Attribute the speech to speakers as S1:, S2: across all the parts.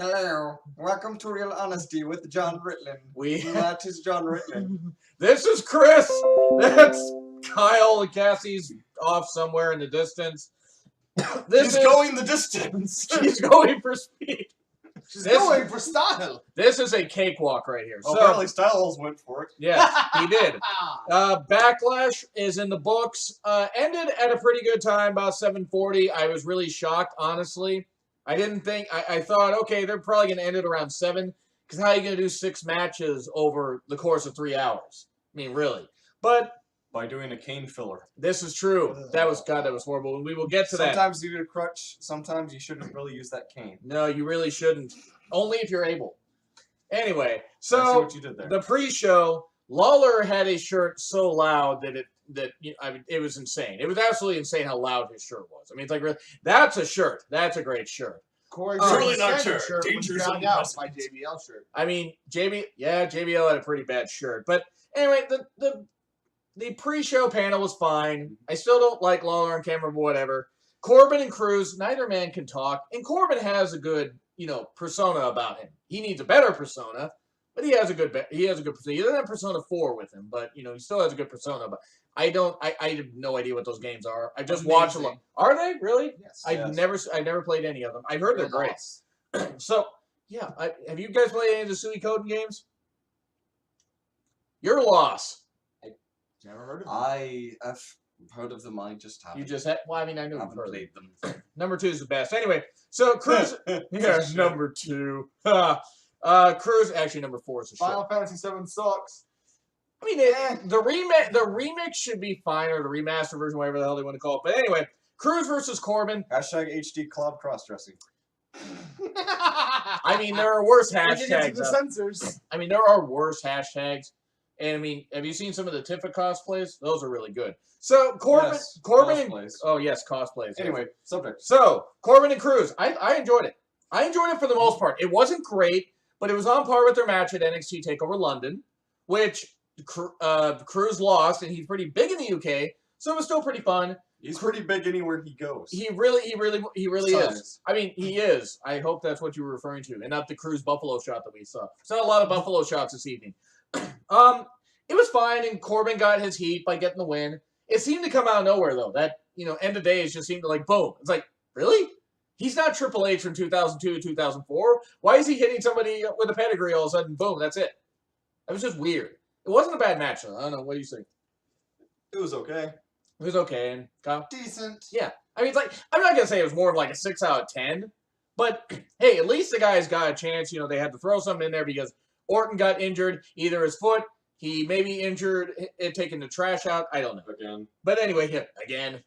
S1: Hello, welcome to Real Honesty with John Ritlin. That is John Ritlin.
S2: This is Chris. That's Kyle. Cassie's off somewhere in the distance.
S1: She's going the distance.
S2: She's going for speed.
S1: She's going for style.
S2: This is a cakewalk right here.
S1: Oh, apparently Styles went for it.
S2: Yes, he did. Backlash is in the books. Ended at a pretty good time, about 7:40. I was really shocked, honestly. I didn't think, I thought, okay, they're probably going to end it around 7, because how are you going to do 6 matches over the course of 3 hours? I mean, really. But
S1: by doing a Kane filler.
S2: This is true. That was horrible. And we will get to that.
S1: Sometimes you need a crutch. Sometimes you shouldn't really use that cane.
S2: No, you really shouldn't. Only if you're able. Anyway, so
S1: I see what you did there.
S2: The pre-show, Lawler had a shirt so loud that it was insane. It was absolutely insane how loud his shirt was. I mean, it's like, that's a shirt. That's a great shirt.
S3: Corey's
S1: really not shirt.
S3: Dangerous out my JBL shirt.
S2: I mean, JBL had a pretty bad shirt. But anyway, the pre-show panel was fine. I still don't like Lawler on camera, but whatever. Corbin and Cruz, neither man can talk. And Corbin has a good, persona about him. He needs a better persona, but he has a good persona. He doesn't have Persona 4 with him, but, he still has a good persona. But I have no idea what those games are. I just watched them. Are they? Really?
S3: Yes.
S2: I never played any of them. I've heard they're great. So, yeah. Have you guys played any of the Suikoden games? Your loss.
S3: Never heard of them.
S1: I have heard of them. I just haven't.
S2: You just had. Well, I mean, I knew
S1: haven't played them.
S2: Number 2 is the best. Anyway, so Cruz. Number 2. Cruz. Actually, number 4 is a shit.
S3: Final Fantasy 7 sucks.
S2: I mean, the remix should be fine, or the remaster version, whatever the hell they want to call it. But anyway, Cruz versus Corbin.
S1: Hashtag HD Cloud cross-dressing.
S2: I mean, there are worse hashtags.
S3: The censors.
S2: I mean, there are worse hashtags. And I mean, have you seen some of the Tifa cosplays? Those are really good. So Corbin,
S1: yes,
S2: cosplays. Oh yes, cosplays.
S1: Anyway, subject.
S2: So Corbin and Cruz, I enjoyed it. I enjoyed it for the most part. It wasn't great, but it was on par with their match at NXT Takeover London, which Cruz lost, and he's pretty big in the UK, so it was still pretty fun.
S1: He's pretty big anywhere he goes.
S2: He really is. I mean, he is. I hope that's what you were referring to, and not the Cruz Buffalo shot that we saw. Saw a lot of Buffalo shots this evening. It was fine, and Corbin got his heat by getting the win. It seemed to come out of nowhere, though. That, end of days just seemed to, boom. It's like, really? He's not Triple H from 2002 to 2004. Why is he hitting somebody with a pedigree all of a sudden? Boom, that's it. That was just weird. It wasn't a bad match, though. I don't know. What do you think?
S1: It was okay.
S2: It was okay. And Kyle?
S1: Decent.
S2: Yeah. I mean, it's like, I'm not going to say it was more of like a 6 out of 10, but hey, at least the guys got a chance. They had to throw something in there because Orton got injured, either his foot, he may be injured, taking the trash out, I don't know.
S1: Again.
S2: But anyway, yeah, again.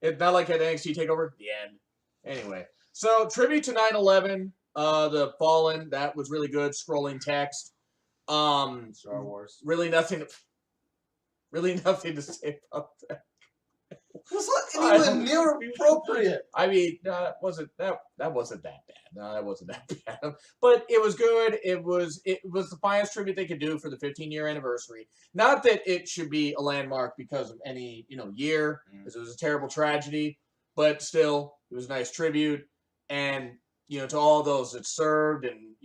S2: It's not like at NXT TakeOver, the end. Anyway, so tribute to 9/11, the Fallen, that was really good, scrolling text.
S1: Star Wars.
S2: Really nothing to say about that.
S1: Was not even near appropriate.
S2: I mean, that wasn't that bad. No, that wasn't that bad. But it was good. It was the finest tribute they could do for the 15-year anniversary. Not that it should be a landmark because of any year, because it was a terrible tragedy. But still, it was a nice tribute, and to all those that served and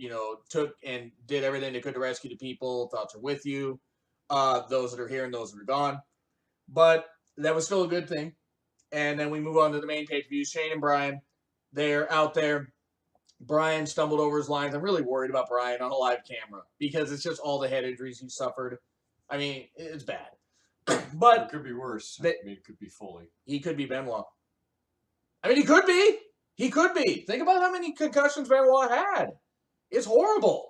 S2: took and did everything they could to rescue the people. Thoughts are with you. Those that are here and those that are gone. But that was still a good thing. And then we move on to the main pay-per-view. Shane and Brian, they're out there. Brian stumbled over his lines. I'm really worried about Brian on a live camera because it's just all the head injuries he suffered. I mean, it's bad. But
S1: it could be worse. I mean, it could be Foley.
S2: He could be Benoit. I mean, he could be. He could be. Think about how many concussions Benoit had. It's horrible.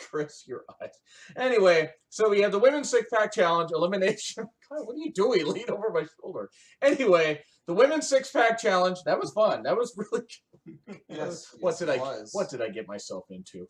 S2: Chris, your eyes. Anyway, so we have the Women's Six-Pack Challenge, elimination. God, what are you doing? Lean over my shoulder. Anyway, the Women's Six-Pack Challenge, that was fun. That was really
S1: Yes.
S2: What did I get myself into?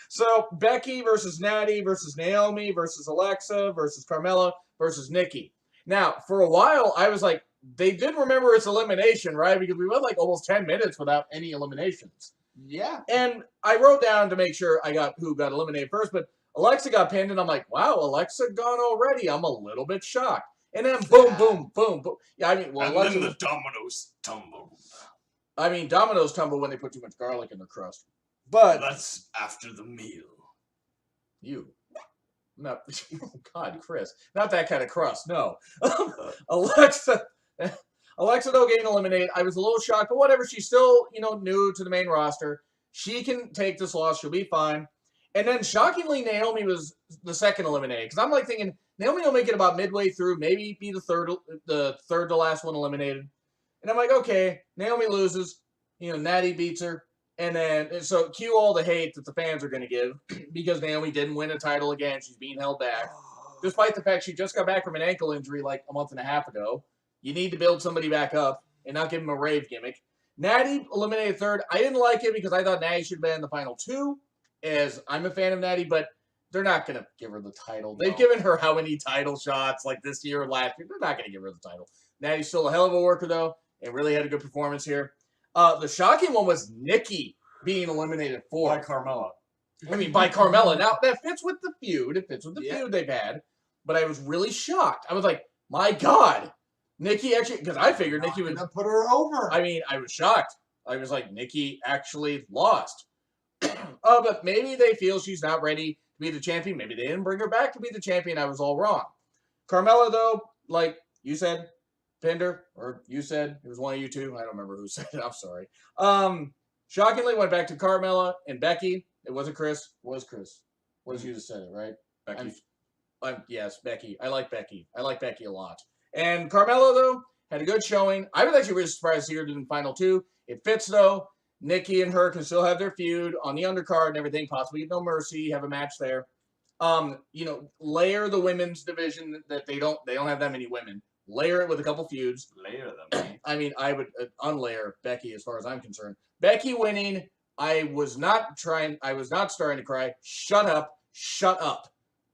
S2: So, Becky versus Natty versus Naomi versus Alexa versus Carmella versus Nikki. Now, for a while, I was like, they did remember it's elimination, right? Because we went almost 10 minutes without any eliminations.
S3: Yeah.
S2: And I wrote down to make sure I got who got eliminated first, but Alexa got pinned, and I'm like, wow, Alexa gone already. I'm a little bit shocked. And then boom, boom, boom, boom. Yeah, I mean, well,
S1: and
S2: Alexa
S1: then the dominoes tumble.
S2: I mean, Domino's tumble when they put too much garlic in their crust. But
S1: That's after the meal.
S2: you. Not, oh God, Chris. Not that kind of crust, no. Alexa though getting eliminated. I was a little shocked, but whatever. She's still, new to the main roster. She can take this loss. She'll be fine. And then shockingly, Naomi was the second eliminated. Because I'm like thinking Naomi will make it about midway through, maybe be the third to last one eliminated. And I'm like, okay, Naomi loses. Natty beats her. And then, so cue all the hate that the fans are going to give because Naomi didn't win a title again. She's being held back. Despite the fact she just got back from an ankle injury like a month and a half ago. You need to build somebody back up and not give him a rave gimmick. Natty eliminated third. I didn't like it because I thought Natty should have been in the final two, as I'm a fan of Natty, but they're not going to give her the title. They've given her how many title shots like this year or last year. They're not going to give her the title. Natty's still a hell of a worker, though, and really had a good performance here. The shocking one was Nikki being eliminated
S1: By
S2: fourth.
S1: Carmella.
S2: I mean, by Carmella. Now, that fits with the feud. It fits with the feud they've had. But I was really shocked. I was like, my God. Nikki actually, because I figured Nikki would
S3: put her over.
S2: I mean, I was shocked. I was like, Nikki actually lost. But maybe they feel she's not ready to be the champion. Maybe they didn't bring her back to be the champion. I was all wrong. Carmella, though, like you said, pinned her, or you said, it was one of you two. I don't remember who said it. I'm sorry. Shockingly, went back to Carmella and Becky. It wasn't Chris. It was Chris. Was you that said it, right?
S1: Becky.
S2: Yes, Becky. I like Becky. I like Becky a lot. And Carmella, though, had a good showing. I was actually really surprised to hear it in the final two. It fits, though. Nikki and her can still have their feud on the undercard and everything. Possibly No Mercy, have a match there. Layer the women's division that they don't have that many women. Layer it with a couple feuds.
S1: Layer them.
S2: I mean, I would unlayer Becky as far as I'm concerned. Becky winning, I was not starting to cry. Shut up. Shut up.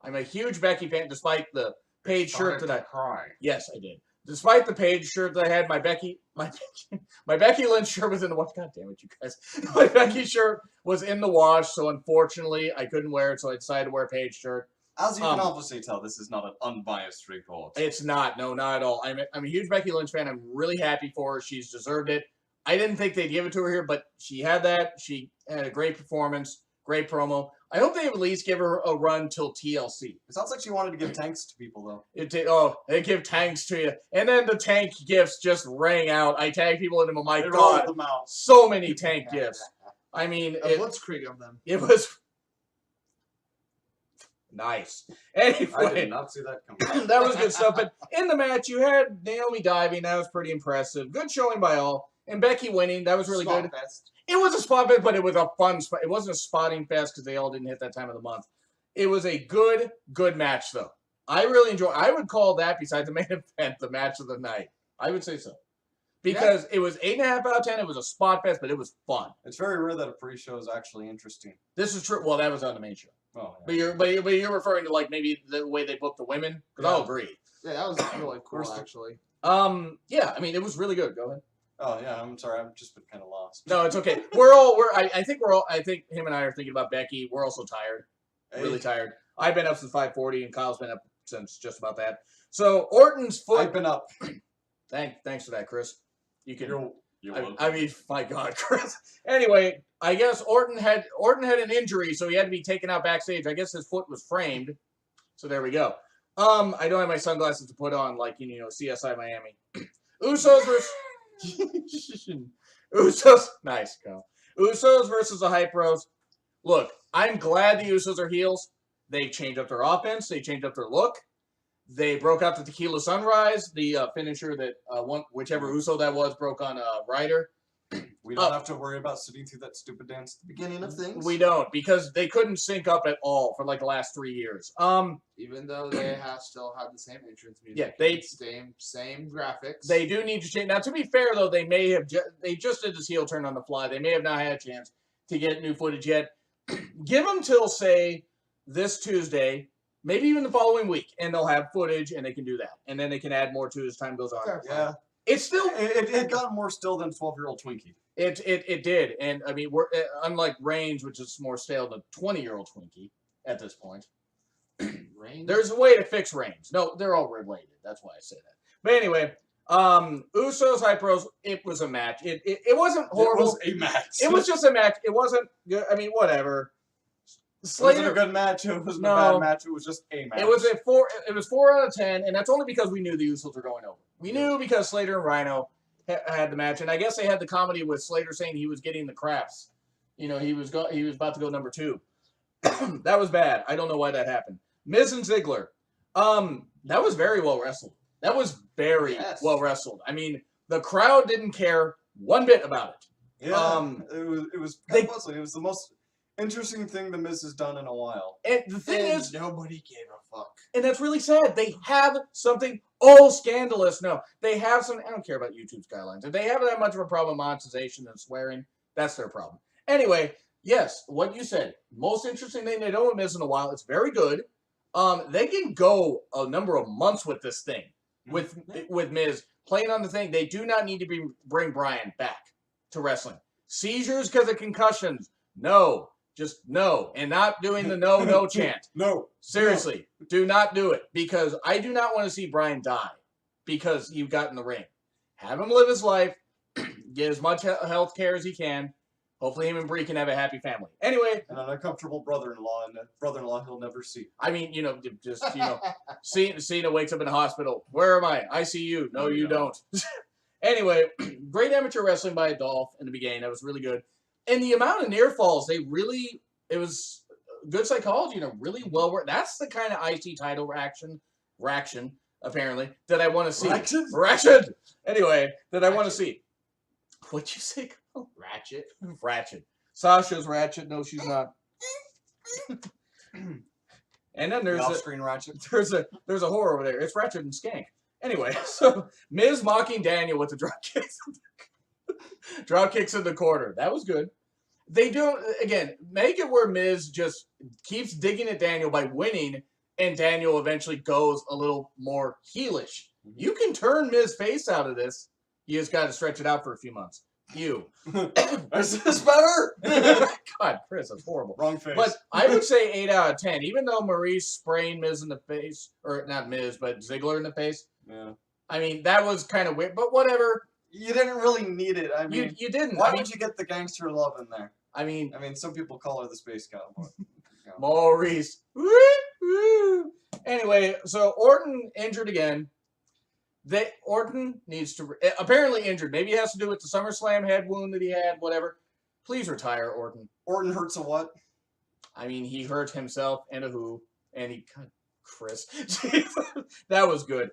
S2: I'm a huge Becky fan, despite the Paige shirt that I
S3: cry.
S2: Yes, I did. Despite the Paige shirt that I had, my Becky Lynch shirt was in the wash. God damn it, you guys. My Becky shirt was in the wash, so unfortunately I couldn't wear it, so I decided to wear a Paige shirt.
S1: As you can obviously tell, this is not an unbiased report.
S2: It's not. No, not at all. I'm a huge Becky Lynch fan. I'm really happy for her. She's deserved it. I didn't think they'd give it to her here, but she had that. She had a great performance, great promo. I hope they at least give her a run till TLC.
S1: It sounds like she wanted to give tanks to people, though.
S2: They give tanks to you. And then the tank gifts just rang out. I tagged people in them. My
S1: They
S2: God.
S1: rolled them out.
S2: So many tank gifts. I mean,
S3: A blitzkrieg of them.
S2: it was nice.
S1: I did
S2: Anyway,
S1: not see that coming.
S2: that was good stuff. But in the match, you had Naomi diving. That was pretty impressive. Good showing by all. And Becky winning. That was really good.
S3: Fest.
S2: It was a spot fest, but it was a fun spot. It wasn't a spotting fest because they all didn't hit that time of the month. It was a good match, though. I really enjoyed. I would call that, besides the main event, the match of the night. I would say so. Because it was 8.5 out of 10. It was a spot fest, but it was fun.
S1: It's very rare that a pre-show is actually interesting.
S2: This is true. Well, that was on the main show.
S1: Oh, yeah.
S2: But you're referring to like maybe the way they booked the women? Because I'll agree.
S3: Yeah, that was really cool, actually.
S2: Yeah, I mean, it was really good. Go ahead.
S1: Oh yeah, I'm sorry. I've just been kind of lost.
S2: No, it's okay. I think him and I are thinking about Becky. We're also tired. Really tired. I've been up since 5:40, and Kyle's been up since just about that. So Orton's foot.
S1: I've been up.
S2: Thanks for that, Chris. You can.
S1: You're welcome.
S2: I mean, my God, Chris. Anyway, I guess Orton had an injury, so he had to be taken out backstage. I guess his foot was framed. So there we go. I don't have my sunglasses to put on, like CSI Miami. Usos versus. Usos, nice, Kyle. Usos versus the Hype Bros. Look, I'm glad the Usos are heels. They changed up their offense. They changed up their look. They broke out the Tequila Sunrise, the finisher that whichever Uso that was broke on Ryder.
S1: We don't have to worry about sitting through that stupid dance at the beginning of things.
S2: We don't, because they couldn't sync up at all for like the last 3 years.
S3: Even though they still have the same entrance music.
S2: Yeah,
S3: same graphics.
S2: They do need to change. Now, to be fair though, they just did this heel turn on the fly. They may have not had a chance to get new footage yet. Give them till say this Tuesday, maybe even the following week, and they'll have footage and they can do that, and then they can add more to as time goes on.
S1: Yeah,
S2: it's still
S1: it got more still than 12-year-old Twinkie.
S2: It did, and I mean we're unlike Reigns, which is more stale than 20-year-old Twinkie at this point.
S3: Reigns?
S2: There's a way to fix Reigns. No, they're all related. That's why I say that. But anyway, Usos, Hype Bros, it was a match. It wasn't horrible.
S1: It was a match.
S2: It was just a match. It wasn't good. I mean, whatever.
S1: It wasn't a good match. It wasn't a bad match. It was just a match.
S2: It was a 4. It was 4 out of 10, and that's only because we knew the Usos were going over. We knew because Slater and Rhino had the match, and I guess they had the comedy with Slater saying he was getting the craps. You know, he was about to go number 2. That was bad. I don't know why that happened. Miz and Ziggler. That was very well wrestled. That was very well wrestled. I mean, the crowd didn't care one bit about it.
S1: Yeah, it was the most interesting thing the Miz has done in a while.
S2: And the thing is,
S3: nobody gave a fuck.
S2: And that's really sad. They have something scandalous. No, they have some. I don't care about YouTube's guidelines. If they have that much of a problem with monetization and swearing, that's their problem. Anyway, yes, what you said. Most interesting thing they don't Miz in a while. It's very good. They can go a number of months with this thing. With Miz playing on the thing. They do not need to bring Bryan back to wrestling. Seizures because of concussions. No. Just no. And not doing the no chant.
S1: No.
S2: Seriously. No. Do not do it. Because I do not want to see Bryan die. Because you got in the ring. Have him live his life. Get as much health care as he can. Hopefully him and Brie can have a happy family. Anyway.
S1: And an uncomfortable brother-in-law, and a brother-in-law he'll never see.
S2: I mean, Cena wakes up in the hospital. Where am I? ICU. No, you don't. Anyway, great amateur wrestling by Dolph in the beginning. That was really good. And the amount of near falls, it was good psychology and a really well worked. That's the kind of IC title reaction, apparently, that I want to see. Reaction! Anyway, that I want to see. What'd you say? Ratchet. Sasha's Ratchet. No, she's not. And then there's
S1: off-screen Ratchet.
S2: There's a whore over there. It's Ratchet and Skank. Anyway, so Miz mocking Daniel with the drop kicks. Drop kicks in the corner. That was good. They do again make it where Miz just keeps digging at Daniel by winning, and Daniel eventually goes a little more heelish. You can turn Miz face out of this. You just got to stretch it out for a few months.
S1: Is this better?
S2: God, Chris, that's horrible.
S1: Wrong face.
S2: But I would say 8 out of 10. Even though Maurice spraying Miz in the face, or not Miz, but Ziggler in the face.
S1: Yeah.
S2: I mean, that was kind of weird, but whatever.
S1: You didn't really need it. I mean,
S2: you didn't.
S1: Why would you get the gangster love in there?
S2: I mean,
S1: some people call her the space cowboy.
S2: Maurice. Woo, woo. Anyway, so Orton injured again. Orton needs to apparently injured. Maybe it has to do with the SummerSlam head wound that he had. Whatever. Please retire, Orton.
S1: Orton hurts a what?
S2: I mean, he hurt himself and a who, and he cut Chris. That was good.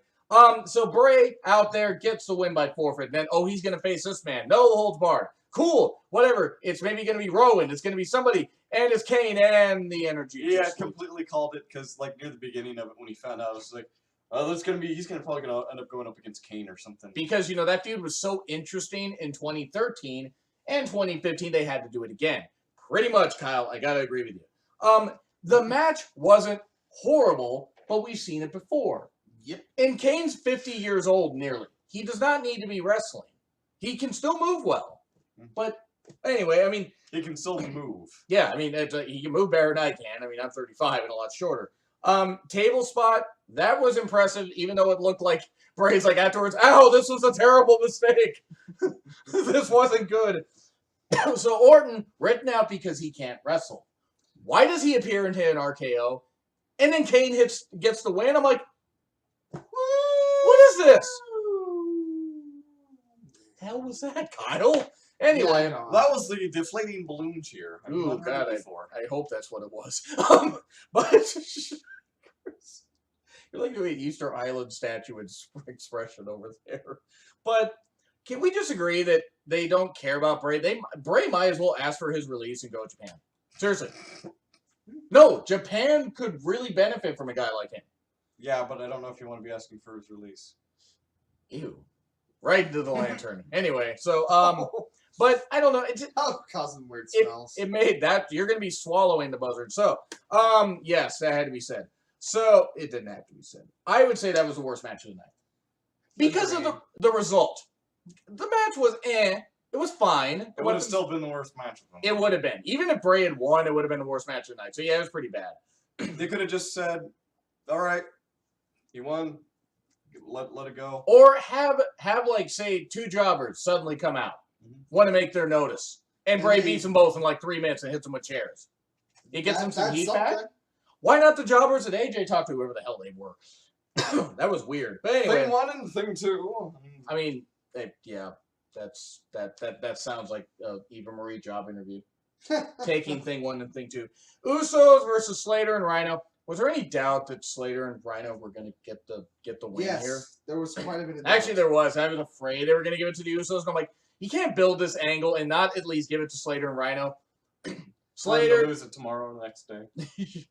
S2: So Bray out there gets the win by forfeit. Then he's gonna face this man. No holds barred. Cool. Whatever. It's maybe gonna be Rowan. It's gonna be somebody, and it's Kane and the Energy.
S1: Yeah, I completely called it because near the beginning of it when he found out, I was like. He's probably gonna end up going up against Kane or something. Because
S2: that feud was so interesting in 2013 and 2015, they had to do it again. Pretty much, Kyle. I gotta agree with you. The match wasn't horrible, but we've seen it before.
S3: Yep.
S2: And Kane's 50 years old, nearly. He does not need to be wrestling. He can still move well. But anyway, I mean,
S1: he can still move.
S2: Yeah, I mean, he can move better than I can. I mean, I'm 35 and a lot shorter. Table spot, that was impressive, even though it looked like Bray's like afterwards, ow, this was a terrible mistake. This wasn't good. So Orton, written out because he can't wrestle. Why does he appear and hit an RKO? And then Kane gets the win. I'm like, what is this? The hell was that, Kyle? Anyway,
S1: that was the deflating balloon cheer.
S2: Ooh, God, I hope that's what it was. But you're like doing Easter Island statue expression over there. But can we just agree that they don't care about Bray? Bray might as well ask for his release and go to Japan. Seriously. No, Japan could really benefit from a guy like him.
S1: Yeah, but I don't know if you want to be asking for his release.
S2: Ew. Right into the lantern. Anyway, so, but I don't know. It's
S3: causing weird smells.
S2: It made that you're going to be swallowing the buzzard. So, yes, that had to be said. So it didn't have to be said. I would say that was the worst match of the night because of the result. The match was It was fine.
S1: It would have still been the worst match of them.
S2: It would have been. Even if Bray had won, it would have been the worst match of the night. So yeah, it was pretty bad.
S1: They could have just said, "All right, he won. let it go.
S2: Or have like say 2 jobbers suddenly come out, want to make their notice, and Bray beats them both in like 3 minutes and hits them with chairs. It gets them some heat back. Why not the jobbers that AJ talked to, whoever the hell they were? That was weird. But anyway,
S1: thing 1 and thing 2.
S2: I mean, yeah, that sounds like Eva Marie job interview. Taking thing 1 and thing 2. Usos versus Slater and Rhino. Was there any doubt that Slater and Rhino were going to get the win here?
S3: Yes, there was quite a bit of doubt.
S2: Actually, there was. I was afraid they were going to give it to the Usos. And I'm like, you can't build this angle and not at least give it to Slater and Rhino. Slater
S1: lose it tomorrow, the next day.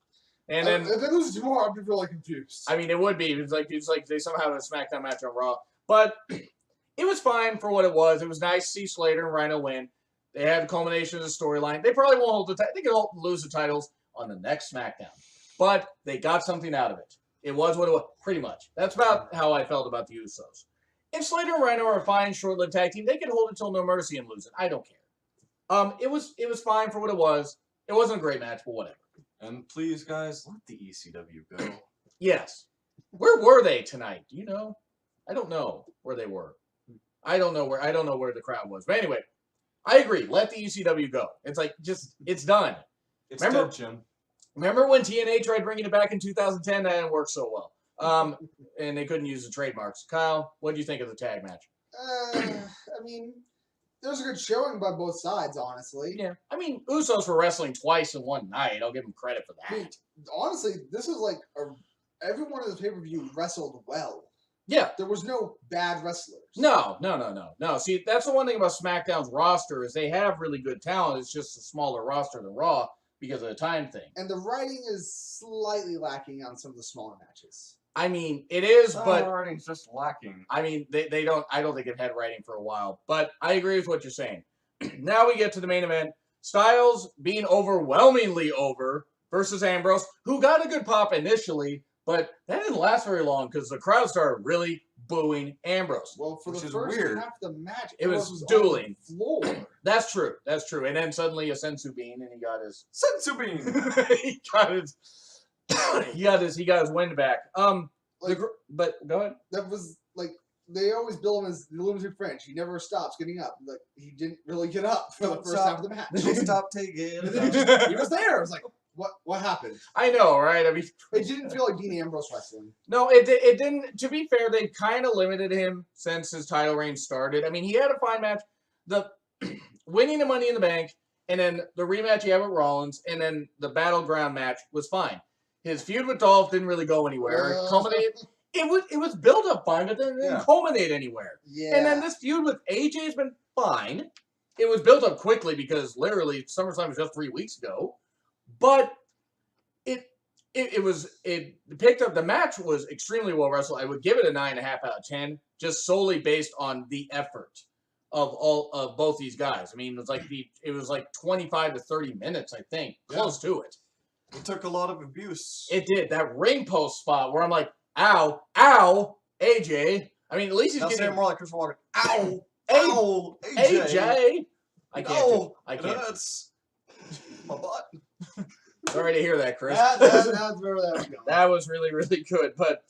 S2: And then
S3: if they lose tomorrow, I'd be really confused.
S2: I mean, it would be. It's like they somehow have a SmackDown match on Raw, but it was fine for what it was. It was nice to see Slater and Rhino win. They had the culmination of the storyline. They probably won't hold the title. They could lose the titles on the next SmackDown, but they got something out of it. It was what it was, pretty much. That's about how I felt about the Usos. If Slater and Rhino are a fine, short-lived tag team, they could hold it till No Mercy and lose it. I don't care. It was fine for what it was. It wasn't a great match, but whatever.
S1: And please, guys, let the ECW go.
S2: Yes. Where were they tonight? Do you know? I don't know where they were. I don't know where the crowd was. But anyway, I agree. Let the ECW go. It's like it's done.
S1: It's dead, Jim.
S2: Remember when TNA tried bringing it back in 2010? That didn't work so well. And they couldn't use the trademarks. Kyle, what do you think of the tag match?
S3: I mean, there was a good showing by both sides, honestly.
S2: Yeah. I mean, Usos were wrestling twice in one night. I'll give them credit for that.
S3: I mean, honestly, this was like everyone in the pay-per-view wrestled well.
S2: Yeah.
S3: There was no bad wrestlers.
S2: No. See, that's the one thing about SmackDown's roster is they have really good talent. It's just a smaller roster than Raw because of the time thing.
S3: And the writing is slightly lacking on some of the smaller matches.
S2: I mean, it is, but
S1: writing's just lacking.
S2: I mean, they don't. I don't think they've had writing for a while. But I agree with what you're saying. Now we get to the main event: Styles being overwhelmingly over versus Ambrose, who got a good pop initially, but that didn't last very long because the crowd started really booing Ambrose.
S3: Well, for the
S1: Which is
S3: first
S1: weird.
S3: half of the match,
S2: It was dueling.
S3: On the floor.
S2: That's true. That's true. And then suddenly a sensu bean, and he got his
S1: Sensu bean.
S2: he got his wind back. But go ahead.
S3: That was like they always bill him as the lunatic French. He never stops getting up. Like he didn't really get up for the first half of the match.
S1: Don't stop taking it.
S3: He was there. I was like, what happened?
S2: I know, right? I mean,
S3: It didn't feel like Dean Ambrose wrestling.
S2: no, it didn't. To be fair, they kind of limited him since his title reign started. I mean, he had a fine match. The winning the Money in the Bank, and then the rematch he had with Rollins, and then the Battleground match was fine. His feud with Dolph didn't really go anywhere. It was built up fine, but then it didn't culminate anywhere.
S3: Yeah.
S2: And then this feud with AJ has been fine. It was built up quickly because literally SummerSlam was just 3 weeks ago. But it picked up. The match was extremely well wrestled. I would give it a 9.5 out of 10, just solely based on the effort of both these guys. I mean, it was like 25 to 30 minutes, I think, close to it.
S1: It took a lot of abuse.
S2: It did. That ring post spot where I'm like, ow, AJ. I mean, at least he's getting
S1: more like Chris Walker. Ow, ow,
S2: AJ. I can't.
S1: That's my butt.
S2: Sorry to hear that, Chris.
S3: That's where that was going.
S2: That was really, really good. But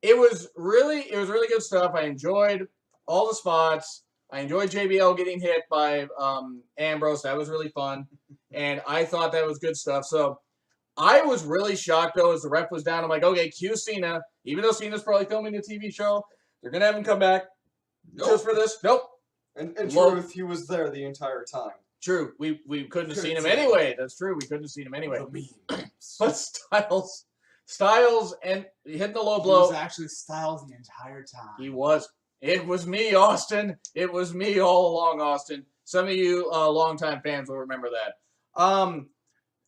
S2: it was really good stuff. I enjoyed all the spots. I enjoyed JBL getting hit by Ambrose. That was really fun. And I thought that was good stuff. So I was really shocked, though, as the ref was down. I'm like, okay, cue Cena. Even though Cena's probably filming a TV show, they're going to have him come back just for this. Nope.
S1: And in truth, he was there the entire time.
S2: True. We couldn't have seen him anyway. That's true. We couldn't have seen him anyway. But Styles and hitting the low blow.
S3: He was actually Styles the entire time.
S2: He was. It was me, Austin. It was me all along, Austin. Some of you longtime fans will remember that.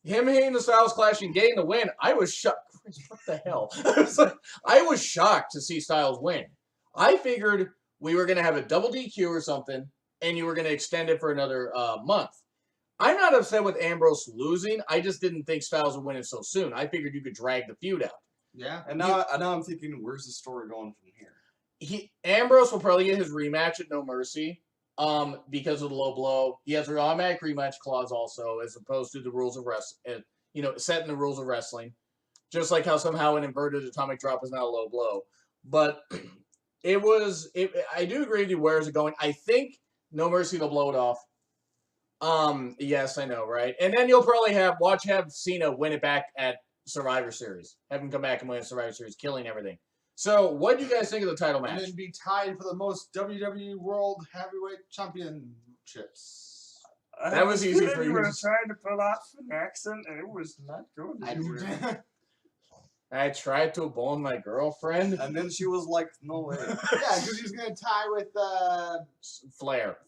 S2: Him hitting the Styles Clash and getting the win, I was shocked. What the hell? I was shocked to see Styles win. I figured we were going to have a double DQ or something, and you were going to extend it for another month. I'm not upset with Ambrose losing. I just didn't think Styles would win it so soon. I figured you could drag the feud out.
S3: Yeah.
S1: And now I'm thinking, where's the story going from here?
S2: Ambrose will probably get his rematch at No Mercy. Because of the low blow. He has an automatic rematch clause also, as opposed to the rules of wrestling, setting the rules of wrestling. Just like how somehow an inverted atomic drop is not a low blow. But It was. I do agree with you. Where is it going? I think No Mercy will blow it off. Yes, I know, right? And then you'll probably have Cena win it back at Survivor Series. Have him come back and win Survivor Series, killing everything. So, what do you guys think of the title match?
S3: And then be tied for the most WWE World Heavyweight Championships.
S2: That was easy for you.
S1: You were trying to pull off an accent, and it was not going anywhere.
S2: I tried to bone my girlfriend.
S1: And then she was like, no way.
S3: Yeah, because he was going to tie with
S2: Flair.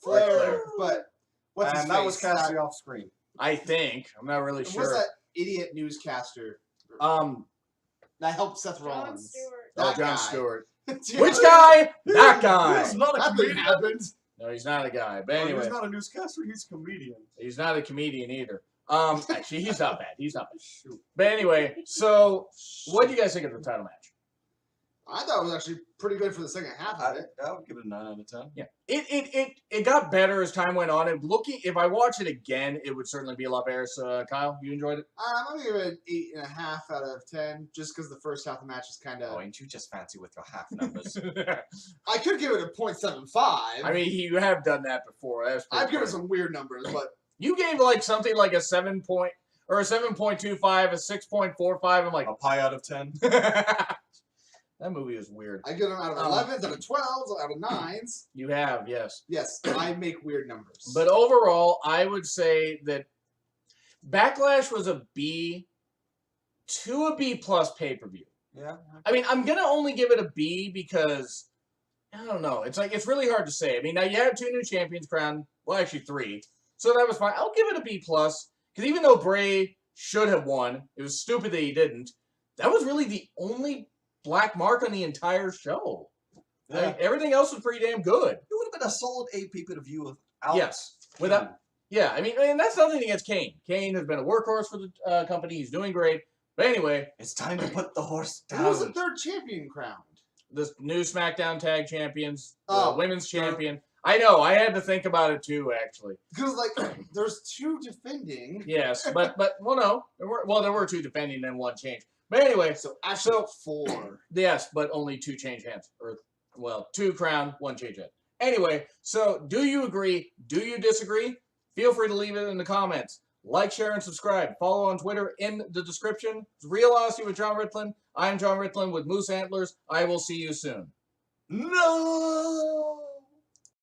S3: But what's his
S1: And that
S3: face?
S1: was Cassidy off screen.
S2: I think. I'm not really sure.
S3: What's that idiot newscaster that helped Seth Rollins?
S2: John
S3: That guy.
S2: Stewart.
S3: Dude,
S2: Which guy? That guy.
S1: He's not a
S3: Nothing
S1: comedian.
S3: happened.
S2: No, he's not a guy. But anyway,
S1: He's not a newscaster, he's a comedian.
S2: he's not a comedian either. Actually, he's not bad. He's not bad. Shoot. But anyway, so what do you guys think of the title match?
S3: I thought it was actually pretty good for the second half of it.
S1: I would give it a 9 out of 10.
S2: Yeah, it got better as time went on. And if I watch it again, it would certainly be a lot better. So, Kyle, you enjoyed it?
S3: I'm going to give it an 8.5 out of 10, just because the first half of the match is kind of...
S1: Oh, ain't you just fancy with your half numbers?
S3: I could give it a 0.75.
S2: I mean, you have done that before. That's
S3: I've given
S2: funny.
S3: some weird numbers, but...
S2: You gave like something like a 7 point or a 7.25, a 6.45. I'm like,
S1: A pie out of 10?
S2: that movie is weird.
S3: I give them out of 11s, out of 12s, out of 9s.
S2: You have, yes.
S3: Yes, I make weird numbers.
S2: But overall, I would say that Backlash was a B to a B plus pay-per-view.
S1: Yeah.
S2: I mean, I'm going to only give it a B because, I don't know. It's really hard to say. I mean, now you had 2 new champions crowned. Well, actually 3. So that was fine. I'll give it a B plus because even though Bray should have won, it was stupid that he didn't. That was really the only black mark on the entire show.
S1: Yeah.
S2: I mean, everything else was pretty damn good.
S1: It would have been a solid 8 pay-per-view without...
S2: Yes. Without, yeah, I mean, and that's nothing against Kane. Kane has been a workhorse for the company. He's doing great. But anyway.
S1: It's time to put the horse down.
S3: Who was the 3rd champion crowned?
S2: The new SmackDown Tag Champions, the
S3: Oh,
S2: Women's Champion. I know, I had to think about it too, actually.
S3: Because, like, there's 2 defending.
S2: Yes, but well, no. There were 2 defending and 1 change. But anyway,
S3: So, actually, 4.
S2: yes, but only 2 change hands. Or, well, 2 crown, 1 change hand. Anyway, so do you agree? Do you disagree? Feel free to leave it in the comments. Like, share, and subscribe. Follow on Twitter in the description. It's Real Honesty with John Ritland. I'm John Ritland with Moose Antlers. I will see you soon.
S1: No!